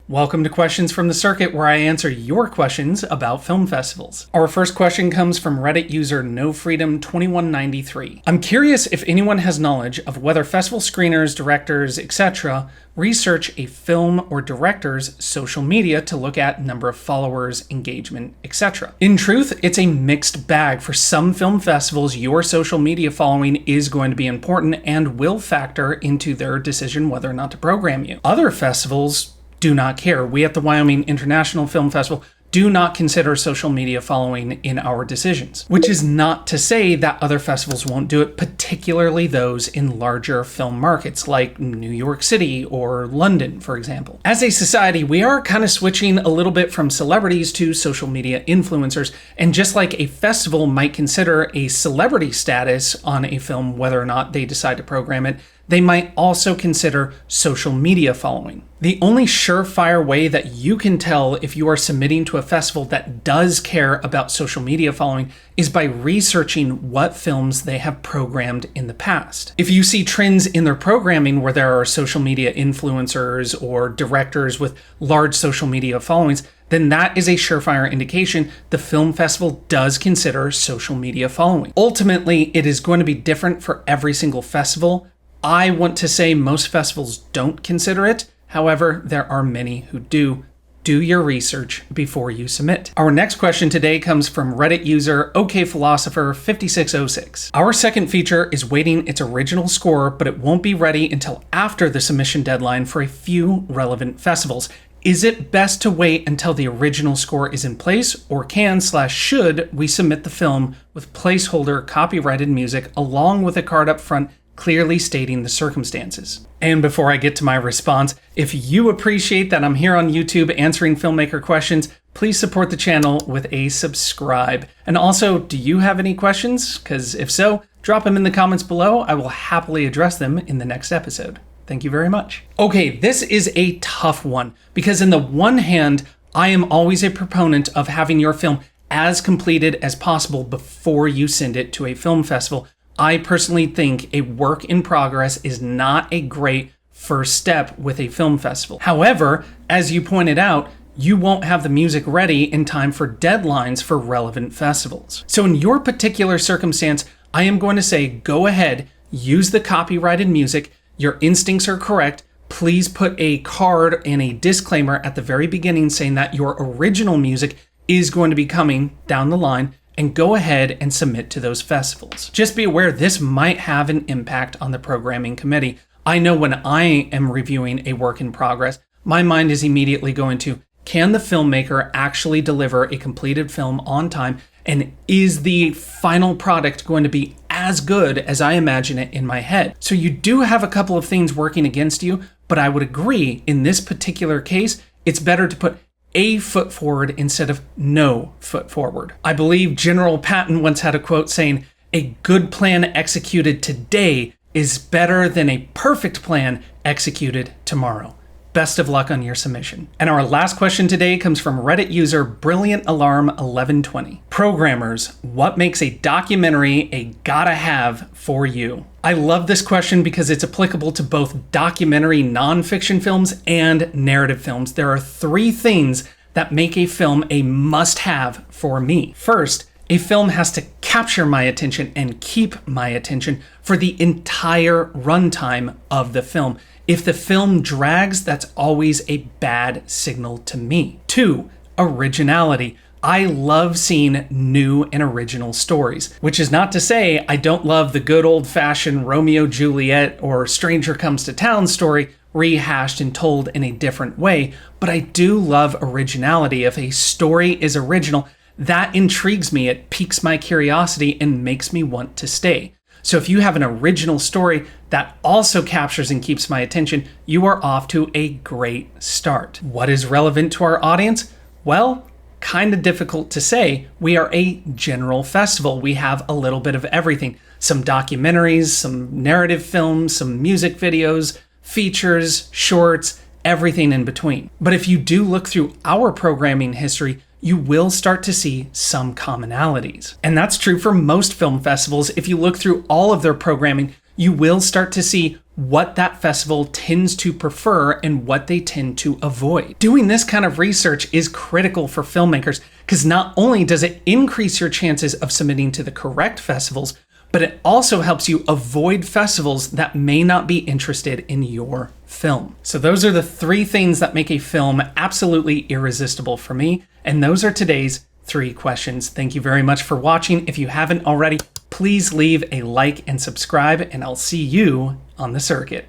Welcome to Questions from the Circuit, where I answer your questions about film festivals. Our first question comes from Reddit user NoFreedom2193. I'm curious if anyone has knowledge of whether festival screeners, directors, etc. research a film or director's social media to look at number of followers, engagement, etc. In truth, it's a mixed bag. For some film festivals, your social media following is going to be important and will factor into their decision whether or not to program you. Other festivals do not care. We at the Wyoming International Film Festival do not consider social media following in our decisions, which is not to say that other festivals won't do it, particularly those in larger film markets like New York City or London, for example. As a society, we are kind of switching a little bit from celebrities to social media influencers, and just like a festival might consider a celebrity status on a film whether or not they decide to program it, they might also consider social media following. The only surefire way that you can tell if you are submitting to a festival that does care about social media following is by researching what films they have programmed in the past. If you see trends in their programming where there are social media influencers or directors with large social media followings, then that is a surefire indication the film festival does consider social media following. Ultimately, it is going to be different for every single festival. I want to say most festivals don't consider it. However, there are many who do. Do your research before you submit. Our next question today comes from Reddit user OKPhilosopher5606. Our second feature is waiting its original score, but it won't be ready until after the submission deadline for a few relevant festivals. Is it best to wait until the original score is in place, or can/should we submit the film with placeholder copyrighted music along with a card up front clearly stating the circumstances? And before I get to my response, if you appreciate that I'm here on YouTube answering filmmaker questions, please support the channel with a subscribe. And also, do you have any questions? Because if so, drop them in the comments below. I will happily address them in the next episode. Thank you very much. Okay, this is a tough one because on the one hand, I am always a proponent of having your film as completed as possible before you send it to a film festival. I personally think a work in progress is not a great first step with a film festival. However, as you pointed out, you won't have the music ready in time for deadlines for relevant festivals. So in your particular circumstance, I am going to say, go ahead, use the copyrighted music. Your instincts are correct. Please put a card and a disclaimer at the very beginning saying that your original music is going to be coming down the line, and go ahead and submit to those festivals. Just be aware this might have an impact on the programming committee. I know when I am reviewing a work in progress, my mind is immediately going to, can the filmmaker actually deliver a completed film on time? And is the final product going to be as good as I imagine it in my head? So you do have a couple of things working against you, but I would agree in this particular case, it's better to put a foot forward instead of no foot forward. I believe General Patton once had a quote saying, "A good plan executed today is better than a perfect plan executed tomorrow." Best of luck on your submission. And our last question today comes from Reddit user BrilliantAlarm1120. Programmers, what makes a documentary a gotta have for you? I love this question because it's applicable to both documentary nonfiction films and narrative films. There are three things that make a film a must-have for me. First, a film has to capture my attention and keep my attention for the entire runtime of the film. If the film drags, that's always a bad signal to me. Two, originality. I love seeing new and original stories, which is not to say I don't love the good old-fashioned Romeo Juliet or Stranger Comes to Town story rehashed and told in a different way, but I do love originality. If a story is original, that intrigues me, it piques my curiosity and makes me want to stay. So if you have an original story that also captures and keeps my attention, you are off to a great start. What is relevant to our audience? Well, kind of difficult to say. We are a general festival. We have a little bit of everything. Some documentaries, some narrative films, some music videos, features, shorts, everything in between. But if you do look through our programming history, you will start to see some commonalities. And that's true for most film festivals. If you look through all of their programming, you will start to see what that festival tends to prefer and what they tend to avoid. Doing this kind of research is critical for filmmakers because not only does it increase your chances of submitting to the correct festivals, but it also helps you avoid festivals that may not be interested in your film. So those are the 3 things that make a film absolutely irresistible for me, and those are today's 3 questions. Thank you very much for watching. If you haven't already, please leave a like and subscribe, and I'll see you on the circuit.